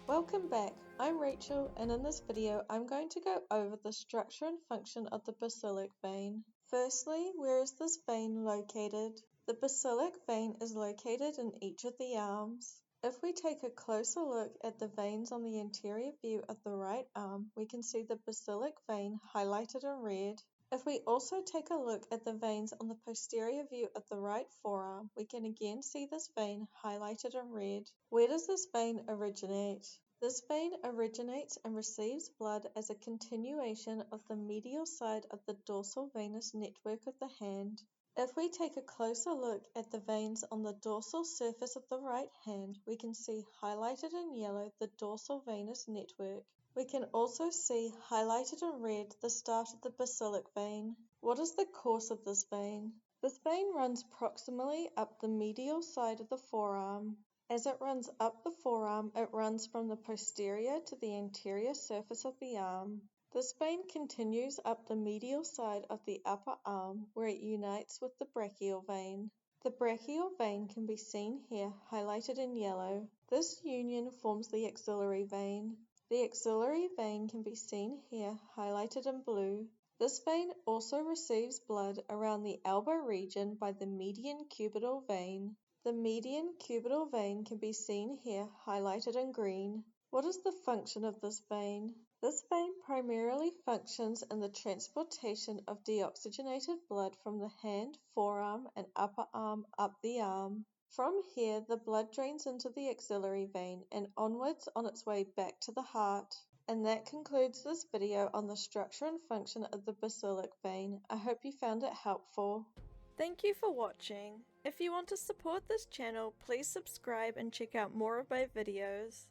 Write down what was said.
Welcome back, I'm Rachel, and in this video I'm going to go over the structure and function of the basilic vein. Firstly, where is this vein located? The basilic vein is located in each of the arms. If we take a closer look at the veins on the anterior view of the right arm, we can see the basilic vein highlighted in red. If we also take a look at the veins on the posterior view of the right forearm, we can again see this vein highlighted in red. Where does this vein originate? This vein originates and receives blood as a continuation of the medial side of the dorsal venous network of the hand. If we take a closer look at the veins on the dorsal surface of the right hand, we can see highlighted in yellow the dorsal venous network. We can also see highlighted in red the start of the basilic vein. What is the course of this vein? This vein runs proximally up the medial side of the forearm. As it runs up the forearm, it runs from the posterior to the anterior surface of the arm. This vein continues up the medial side of the upper arm where it unites with the brachial vein. The brachial vein can be seen here highlighted in yellow. This union forms the axillary vein. The axillary vein can be seen here highlighted in blue. This vein also receives blood around the elbow region by the median cubital vein. The median cubital vein can be seen here highlighted in green. What is the function of this vein? This vein primarily functions in the transportation of deoxygenated blood from the hand, forearm, and upper arm up the arm. From here, the blood drains into the axillary vein and onwards on its way back to the heart. And that concludes this video on the structure and function of the basilic vein. I hope you found it helpful. Thank you for watching. If you want to support this channel, please subscribe and check out more of my videos.